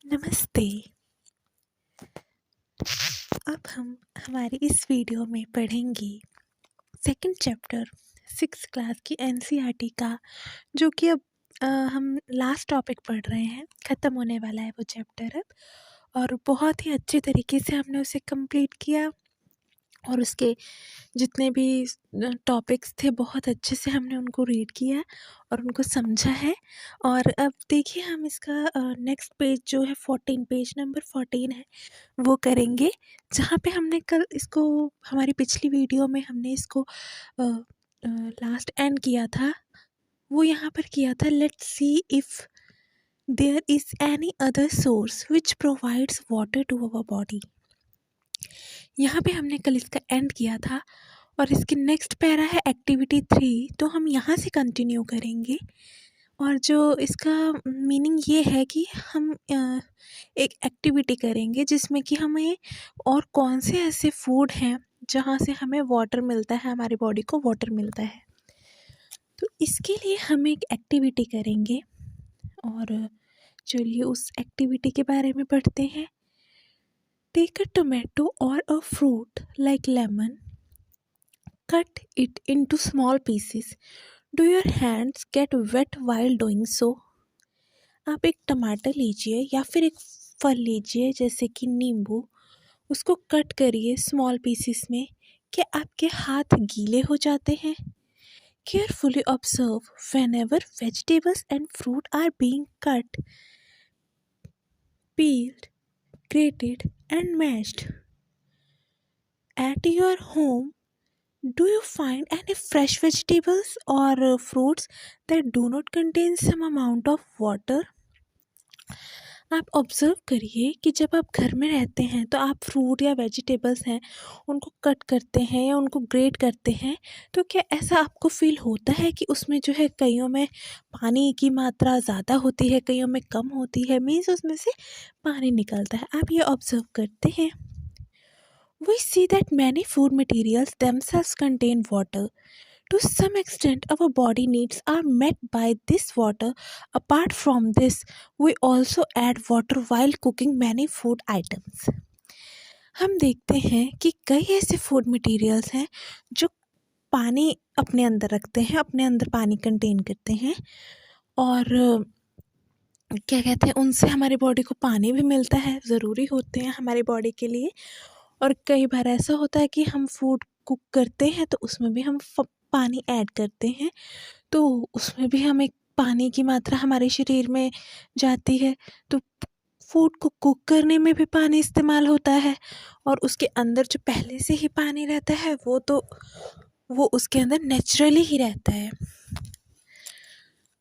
नमस्ते। अब हम हमारी इस वीडियो में पढ़ेंगे सेकंड चैप्टर 6th क्लास की एनसीईआरटी का, जो कि अब हम लास्ट टॉपिक पढ़ रहे हैं। ख़त्म होने वाला है वो चैप्टर अब, और बहुत ही अच्छे तरीके से हमने उसे कंप्लीट किया और उसके जितने भी टॉपिक्स थे बहुत अच्छे से हमने उनको रीड किया और उनको समझा है। और अब देखिए हम इसका नेक्स्ट पेज जो है 14, पेज नंबर 14 है, वो करेंगे, जहाँ पे हमने कल इसको हमारी पिछली वीडियो में हमने इसको लास्ट एंड किया था। वो यहाँ पर किया था, let's see if there is any other source which provides water to our body. यहाँ पे हमने कल इसका एंड किया था और इसकी नेक्स्ट पैरा है एक्टिविटी 3, तो हम यहाँ से कंटिन्यू करेंगे। और जो इसका मीनिंग ये है कि हम एक एक्टिविटी करेंगे जिसमें कि हमें और कौन से ऐसे फूड हैं जहाँ से हमें वाटर मिलता है, हमारी बॉडी को वाटर मिलता है। तो इसके लिए हम एक एक्टिविटी करेंगे और चलिए उस एक्टिविटी के बारे में पढ़ते हैं। टेक अ टोमेटो और a fruit like lemon, cut it into small pieces. Do your hands get wet while doing so? आप एक टमाटर लीजिए या फिर एक फल लीजिए जैसे कि नींबू, उसको कट करिए स्मॉल पीसेस में। क्या आपके हाथ गीले हो जाते हैं? Carefully observe whenever vegetables and fruit are being cut, peeled, grated and mashed. At your home, do you find any fresh vegetables or fruits that do not contain some amount of water? आप observe करिए कि जब आप घर में रहते हैं तो आप फ्रूट या वेजिटेबल्स हैं उनको कट करते हैं या उनको ग्रेट करते हैं, तो क्या ऐसा आपको फ़ील होता है कि उसमें जो है कईयों में पानी की मात्रा ज़्यादा होती है, कईयों में कम होती है, मीन्स उसमें से पानी निकलता है। आप ये ऑब्ज़र्व करते हैं। We see that many food materials themselves contain water. To some extent, our body needs are met by this water. Apart from this, we also add water while cooking many food items. हम देखते हैं कि कई ऐसे food materials हैं जो पानी अपने अंदर रखते हैं, अपने अंदर पानी कंटेन करते हैं और क्या कहते हैं, उनसे हमारी बॉडी को पानी भी मिलता है, ज़रूरी होते हैं हमारी बॉडी के लिए। और कई बार ऐसा होता है कि हम फूड कुक करते हैं तो उसमें भी हम पानी ऐड करते हैं, तो उसमें भी हमें पानी की मात्रा हमारे शरीर में जाती है। तो फूड को कुक करने में भी पानी इस्तेमाल होता है और उसके अंदर जो पहले से ही पानी रहता है वो उसके अंदर नेचुरली ही रहता है।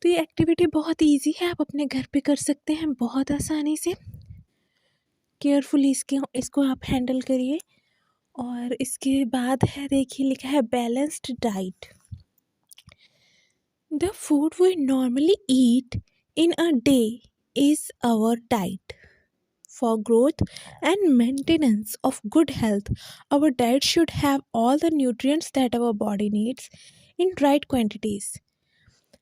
तो ये एक्टिविटी बहुत इजी है, आप अपने घर पे कर सकते हैं बहुत आसानी से। केयरफुली इसको आप हैंडल करिए। और इसके बाद है, देखिए लिखा है balanced diet. The food we normally eat in a day is our diet for growth and maintenance of good health. Our diet should have all the nutrients that our body needs in right quantities.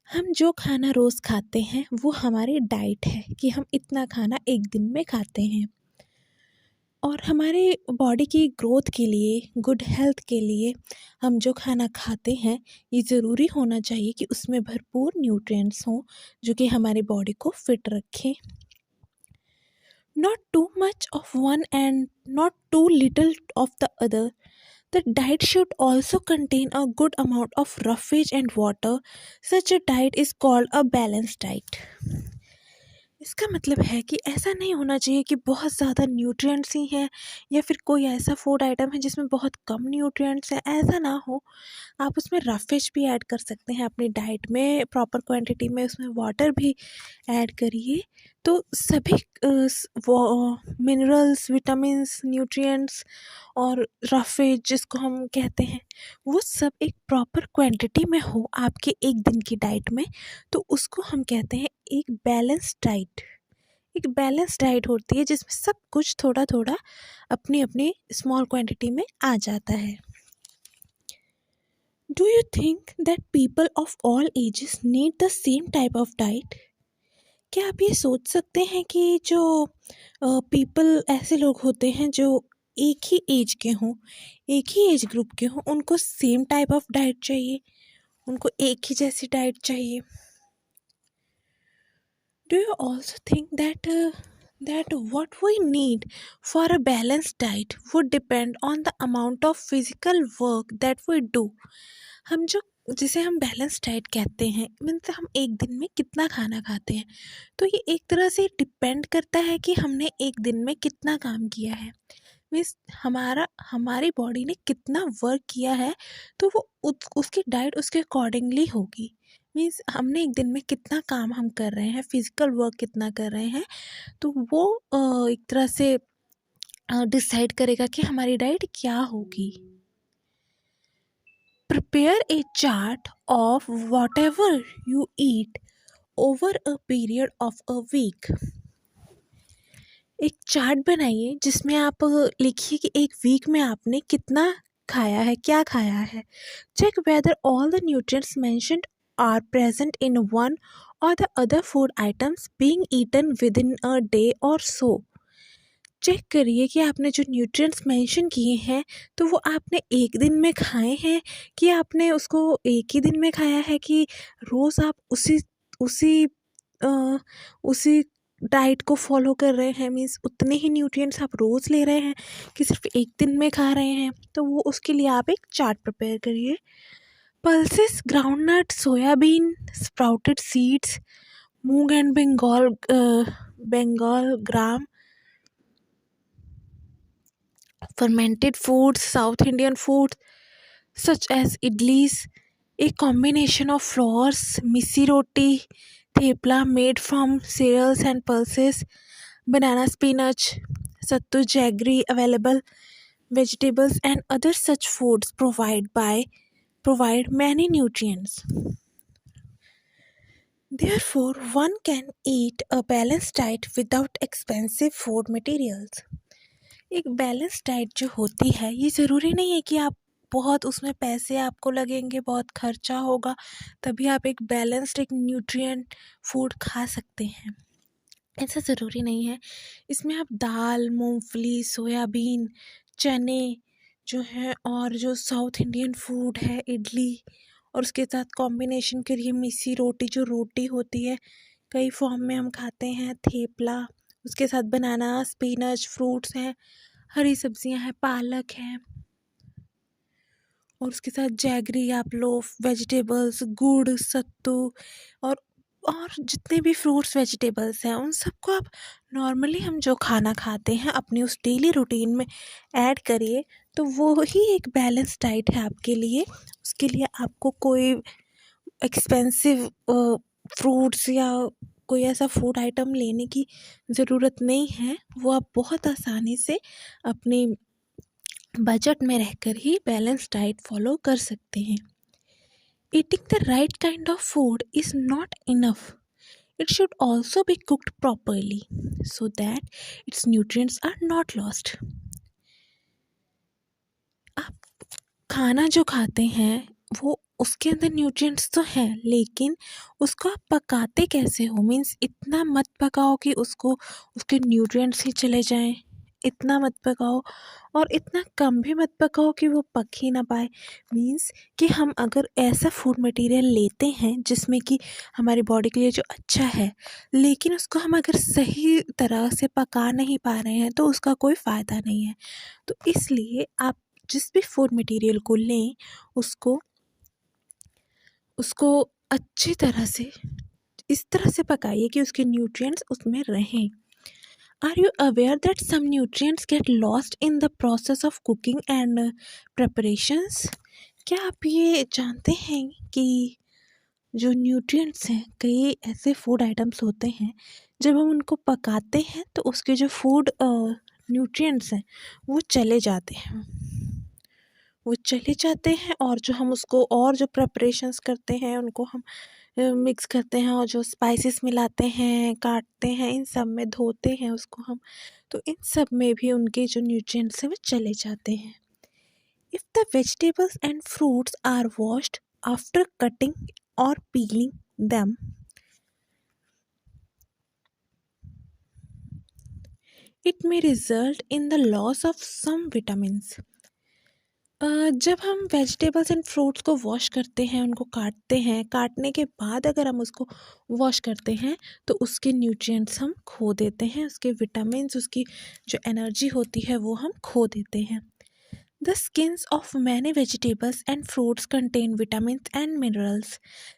हम जो खाना रोज़ खाते हैं वो हमारी diet है कि हम इतना खाना एक दिन में खाते हैं, और हमारे बॉडी की ग्रोथ के लिए, गुड हेल्थ के लिए हम जो खाना खाते हैं ये ज़रूरी होना चाहिए कि उसमें भरपूर न्यूट्रिएंट्स हों जो कि हमारी बॉडी को फिट रखें। Not too much of one and not too little of the other. The diet should also contain a good amount of roughage and water. Such a diet is called a balanced diet. इसका मतलब है कि ऐसा नहीं होना चाहिए कि बहुत ज़्यादा न्यूट्रिएंट्स ही हैं या फिर कोई ऐसा फूड आइटम है जिसमें बहुत कम न्यूट्रिएंट्स हैं, ऐसा ना हो। आप उसमें रफेज भी ऐड कर सकते हैं अपनी डाइट में, प्रॉपर क्वांटिटी में उसमें वाटर भी ऐड करिए। तो सभी मिनरल्स, विटामिन्स, न्यूट्रिएंट्स और रफेज जिसको हम कहते हैं, वो सब एक प्रॉपर क्वांटिटी में हो आपके एक दिन की डाइट में, तो उसको हम कहते हैं एक बैलेंस डाइट। एक बैलेंस डाइट होती है जिसमें सब कुछ थोड़ा थोड़ा अपनी अपनी स्मॉल क्वांटिटी में आ जाता है। Do you think that people of all ages need the same type of diet? क्या आप ये सोच सकते हैं कि जो पीपल ऐसे लोग होते हैं जो एक ही एज के हों, एक ही एज ग्रुप के हों, उनको सेम टाइप ऑफ डाइट चाहिए, उनको एक ही जैसी डाइट चाहिए? Do you also think that what we need for a balanced diet would depend on the amount of physical work that we do? हम जो जिसे हम बैलेंस डाइट कहते हैं, मीन्स हम एक दिन में कितना खाना खाते हैं, तो ये एक तरह से डिपेंड करता है कि हमने एक दिन में कितना काम किया है। मीन्स हमारी बॉडी ने कितना वर्क किया है, तो वो उसकी डाइट उसके अकॉर्डिंगली होगी। मीन्स हमने एक दिन में कितना काम हम कर रहे हैं, फिजिकल वर्क कितना कर रहे हैं, तो वो एक तरह से डिसाइड करेगा कि हमारी डाइट क्या होगी। Prepare a chart of whatever you eat over a period of a week. एक चार्ट बनाइए जिसमें आप लिखिए कि एक वीक में आपने कितना खाया है, क्या खाया है। Check whether all the nutrients mentioned are present in one or the other food items being eaten with in a day or so. Check करिए कि आपने जो न्यूट्रिएंट्स मेंशन किए हैं, तो वो आपने एक दिन में खाए हैं, कि आपने उसको एक ही दिन में खाया है, कि रोज़ आप उसी उसी अ, उसी डाइट को फॉलो कर रहे हैं, मीन्स उतने ही न्यूट्रिएंट्स आप रोज़ ले रहे हैं, कि सिर्फ एक दिन में खा रहे हैं। तो वो उसके लिए आप एक चार्ट प्रिपेयर करिए। Pulses, groundnut, soybean, sprouted seeds, moong and Bengal gram, fermented foods, South Indian foods such as idlis, a combination of flours, misi roti, thepla made from cereals and pulses, banana spinach, sattu jaggery available, vegetables and other such foods provide many nutrients. Therefore, one can eat a balanced diet without expensive food materials. एक balance diet जो होती है, ये ज़रूरी नहीं है कि आप बहुत उसमें पैसे आपको लगेंगे, बहुत खर्चा होगा, तभी आप एक बैलेंस्ड एक न्यूट्रिएंट फूड खा सकते हैं, ऐसा ज़रूरी नहीं है। इसमें आप दाल, मूंगफली, सोयाबीन, चने जो हैं, और जो साउथ इंडियन फूड है इडली, और उसके साथ कॉम्बिनेशन करिए मिस्सी रोटी, जो रोटी होती है कई फॉर्म में हम खाते हैं, थेपला, उसके साथ बनाना, स्पिनच, फ्रूट्स हैं, हरी सब्जियां हैं, पालक है, और उसके साथ जैगरी आप लो, वेजिटेबल्स, गुड़, सत्तू, और और जितने भी फ्रूट्स वेजिटेबल्स हैं, उन सबको आप नॉर्मली हम जो खाना खाते हैं अपनी उस डेली रूटीन में ऐड करिए, तो वो ही एक बैलेंस डाइट है आपके लिए। उसके लिए आपको कोई एक्सपेंसिव फ्रूट्स या कोई ऐसा फूड आइटम लेने की ज़रूरत नहीं है, वो आप बहुत आसानी से अपनी बजट में रहकर ही बैलेंस डाइट फॉलो कर सकते हैं। Eating the right kind of food is not enough, it should also be cooked properly so that its nutrients are not lost. आप खाना जो खाते हैं, वो उसके अंदर न्यूट्रिएंट्स तो हैं, लेकिन उसको आप पकाते कैसे हो, मीन्स इतना मत पकाओ कि उसको उसके न्यूट्रिएंट्स ही चले जाएं, इतना मत पकाओ, और इतना कम भी मत पकाओ कि वो पक ही ना पाए। मीन्स कि हम अगर ऐसा फूड मटेरियल लेते हैं जिसमें कि हमारी बॉडी के लिए जो अच्छा है, लेकिन उसको हम अगर सही तरह से पका नहीं पा रहे हैं, तो उसका कोई फ़ायदा नहीं है। तो इसलिए आप जिस भी फूड मटेरियल को लें, उसको उसको अच्छी तरह से इस तरह से पकाइए कि उसके न्यूट्रिएंट्स उसमें रहें। Are you aware that some nutrients get lost in the process of cooking and preparations? क्या आप ये जानते हैं कि जो न्यूट्रिएंट्स हैं, कई ऐसे फूड आइटम्स होते हैं, जब हम उनको पकाते हैं तो उसके जो फूड न्यूट्रिएंट्स हैं, वो चले जाते हैं, और जो हम उसको और जो प्रिपरेशंस करते हैं, उनको हम मिक्स करते हैं, और जो स्पाइसेस मिलाते हैं, काटते हैं, इन सब में धोते हैं उसको हम, तो इन सब में भी उनके जो न्यूट्रिएंट्स हैं वो चले जाते हैं। If the vegetables and fruits are washed after cutting or peeling them, It may result in the loss of some vitamins. जब हम वेजिटेबल्स एंड फ्रूट्स को वॉश करते हैं, उनको काटते हैं, काटने के बाद अगर हम उसको वॉश करते हैं तो उसके न्यूट्रिएंट्स हम खो देते हैं, उसके विटामिन्स, उसकी जो एनर्जी होती है वो हम खो देते हैं। The skins of many vegetables and fruits contain vitamins and minerals.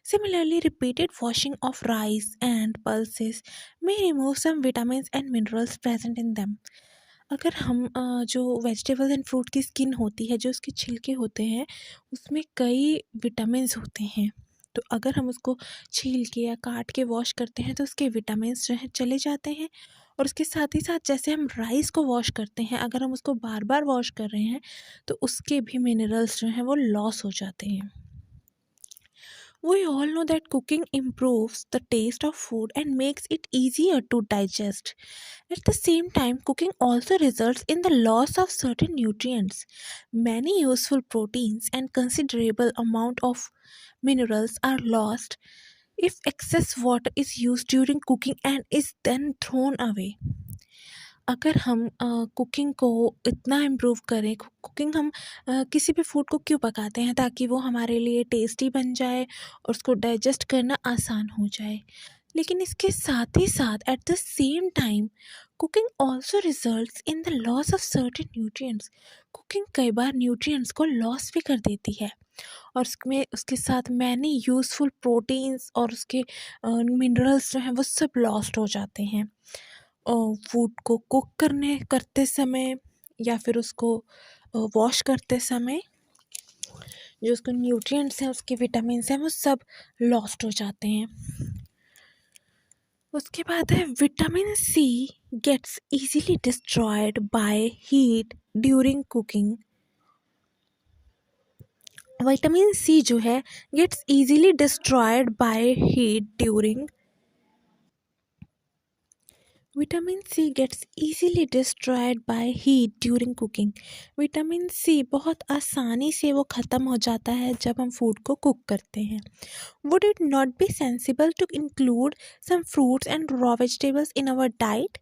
Similarly, repeated washing of rice and pulses may remove some vitamins and minerals present in them. अगर हम जो वेजिटेबल्स एंड फ्रूट की स्किन होती है, जो उसके छिलके होते हैं, उसमें कई विटामिन्स होते हैं। तो अगर हम उसको छील के या काट के वॉश करते हैं तो उसके विटामिन्स जो हैं चले जाते हैं। और उसके साथ ही साथ जैसे हम राइस को वॉश करते हैं, अगर हम उसको बार बार वॉश कर रहे हैं तो उसके भी मिनरल्स जो हैं वो लॉस हो जाते हैं। We all know that cooking improves the taste of food and makes it easier to digest. At the same time, cooking also results in the loss of certain nutrients. Many useful proteins and considerable amount of minerals are lost if excess water is used during cooking and is then thrown away. अगर हम cooking को इतना improve करें, cooking हम किसी भी food को क्यों पकाते हैं, ताकि वो हमारे लिए टेस्टी बन जाए और उसको डाइजेस्ट करना आसान हो जाए। लेकिन इसके साथ ही साथ at the same time cooking also results in the loss of certain nutrients. Cooking कई बार न्यूट्रिएंट्स को लॉस भी कर देती है और उसमें उसके साथ मैनी यूज़फुल प्रोटीन्स और उसके मिनरल्स जो हैं वो सब लॉस्ट हो जाते हैं फूड को कुक करते समय या फिर उसको वॉश करते समय। जो उसके न्यूट्रिएंट्स हैं, उसके विटामिन्स हैं, वो सब लॉस्ट हो जाते हैं। उसके बाद है vitamin C gets easily destroyed by heat during cooking. Vitamin C जो है gets easily destroyed by heat during vitamin C gets easily destroyed by heat during cooking. Vitamin C बहुत आसानी से वो ख़त्म हो जाता है जब हम फूड को कुक करते हैं। Would it not be sensible to include some fruits and raw vegetables in our diet?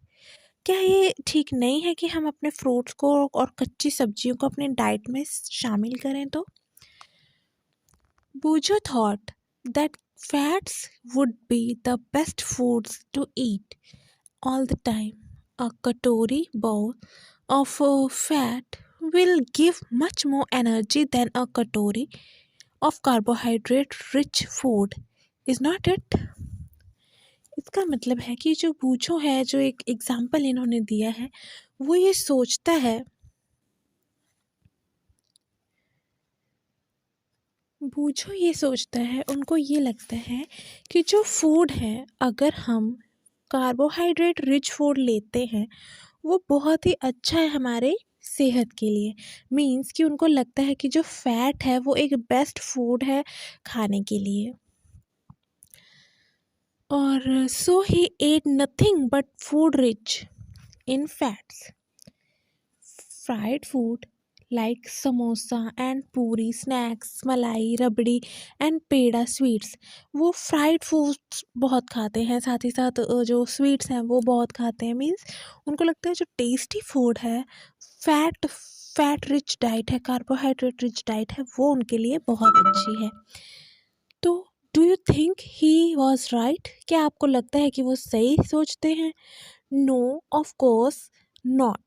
क्या ये ठीक नहीं है कि हम अपने फ्रूट्स को और कच्ची सब्जियों को अपने डाइट में शामिल करें? तो Bujo thought that fats would be the best foods to eat all the time. A katori bowl of fat will give much more energy than a katori of carbohydrate rich food. Is not it? इसका मतलब है कि जो बूझो है, जो एक example इन्होंने दिया है, वो ये सोचता है, बूझो ये सोचता है, उनको ये लगता है कि जो फूड है, अगर हम कार्बोहाइड्रेट रिच फूड लेते हैं वो बहुत ही अच्छा है हमारे सेहत के लिए। मीन्स कि उनको लगता है कि जो फैट है वो एक बेस्ट फूड है खाने के लिए। और so he ate nothing but food rich in fats. Fried food like samosa and puri snacks, malai, rabri and peda sweets, वो फ्राइड फूड्स बहुत खाते हैं। साथ ही साथ जो स्वीट्स हैं वो बहुत खाते हैं। मीन्स उनको लगता है जो टेस्टी फूड है, फैट रिच डाइट है, कार्बोहाइड्रेट रिच डाइट है, वो उनके लिए बहुत अच्छी है। तो do you think he was right? क्या आपको लगता है कि वो सही सोचते हैं? No, of course not.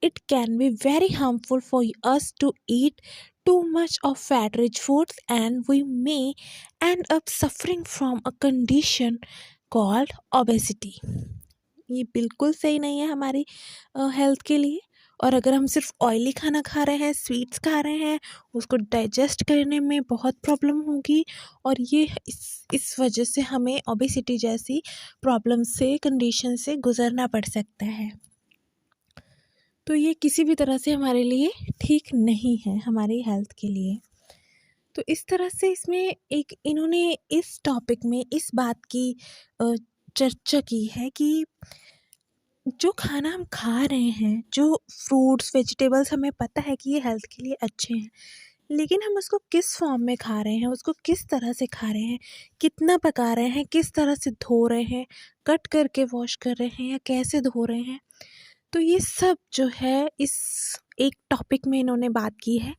It can be very harmful for us to eat too much of fat rich foods and we may end up suffering from a condition called obesity. ये बिल्कुल सही नहीं है हमारी हेल्थ के लिए। और अगर हम सिर्फ ऑयली खाना खा रहे हैं, स्वीट्स खा रहे हैं, उसको डाइजेस्ट करने में बहुत प्रॉब्लम होगी और ये इस वजह से हमें ओबेसिटी जैसी प्रॉब्लम से, कंडीशन से गुजरना पड़ सकता है। तो ये किसी भी तरह से हमारे लिए ठीक नहीं है, हमारी हेल्थ के लिए। तो इस तरह से इसमें एक इन्होंने इस टॉपिक में इस बात की चर्चा की है कि जो खाना हम खा रहे हैं, जो फ्रूट्स, वेजिटेबल्स, हमें पता है कि ये हेल्थ के लिए अच्छे हैं, लेकिन हम उसको किस फॉर्म में खा रहे हैं, उसको किस तरह से खा रहे हैं, कितना पका रहे हैं, किस तरह से धो रहे हैं, कट करके वॉश कर रहे हैं या कैसे धो रहे हैं। तो ये सब जो है इस एक टॉपिक में इन्होंने बात की है,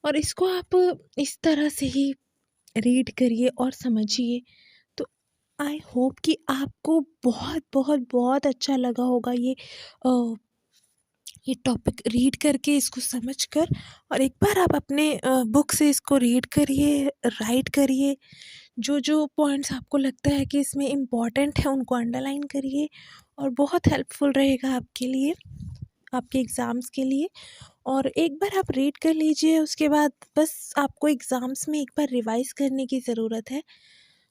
और इसको आप इस तरह से ही रीड करिए और समझिए। तो आई होप कि आपको बहुत बहुत बहुत अच्छा लगा होगा ये टॉपिक रीड करके, इसको समझकर। और एक बार आप अपने बुक से इसको रीड करिए, राइट करिए, जो जो पॉइंट्स आपको लगता है कि इसमें इम्पॉर्टेंट है उनको अंडरलाइन करिए, और बहुत हेल्पफुल रहेगा आपके लिए, आपके एग्ज़ाम्स के लिए। और एक बार आप रीड कर लीजिए, उसके बाद बस आपको एग्ज़ाम्स में एक बार रिवाइज़ करने की ज़रूरत है।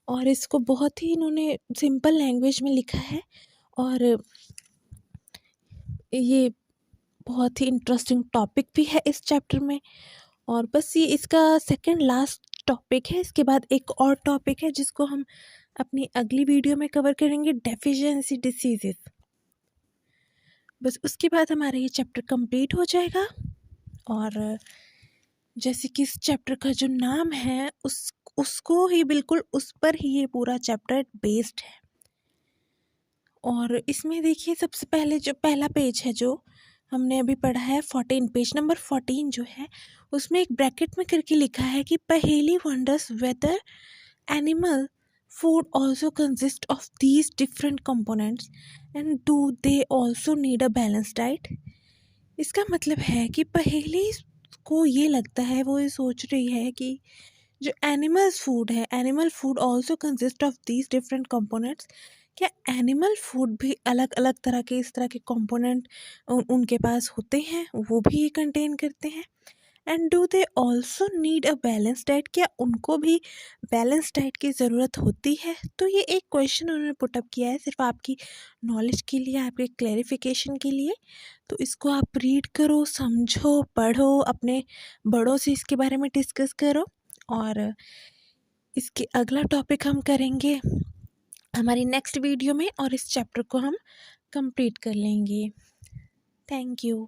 और इसको बहुत ही इन्होंने सिंपल लैंग्वेज में लिखा है, और ये बहुत ही इंटरेस्टिंग टॉपिक भी है इस चैप्टर में। और बस ये इसका सेकंड लास्ट टॉपिक है। इसके बाद एक और टॉपिक है जिसको हम अपनी अगली वीडियो में कवर करेंगे, डेफिशिएंसी डिसीजेस। बस उसके बाद हमारा ये चैप्टर कंप्लीट हो जाएगा। और जैसे कि इस चैप्टर का जो नाम है उसको ही बिल्कुल उस पर ही ये पूरा चैप्टर बेस्ड है। और इसमें देखिए, सबसे पहले जो पहला पेज है जो हमने अभी पढ़ा है 14, पेज नंबर 14 जो है, उसमें एक ब्रैकेट में करके लिखा है कि Paheli wonders whether animal food also consist of these different components and do they also need a balance diet. इसका मतलब है कि पहेली को ये लगता है, वो ये सोच रही है कि जो एनिमल्स फूड है, animal food also consist of these different components, क्या एनिमल फूड भी अलग अलग तरह के इस तरह के कंपोनेंट उनके पास होते हैं, वो भी ये कंटेन करते हैं। And do they also need a balance diet, क्या उनको भी बैलेंस डाइट की ज़रूरत होती है। तो ये एक क्वेश्चन उन्होंने पुटअप किया है सिर्फ आपकी नॉलेज के लिए, आपके क्लैरिफिकेशन के लिए। तो इसको आप रीड करो, समझो, पढ़ो, अपने बड़ों से इसके बारे में डिस्कस करो। और इसके अगला टॉपिक हम करेंगे हमारी नेक्स्ट वीडियो में, और इस चैप्टर को हम कंप्लीट कर लेंगे। Thank you.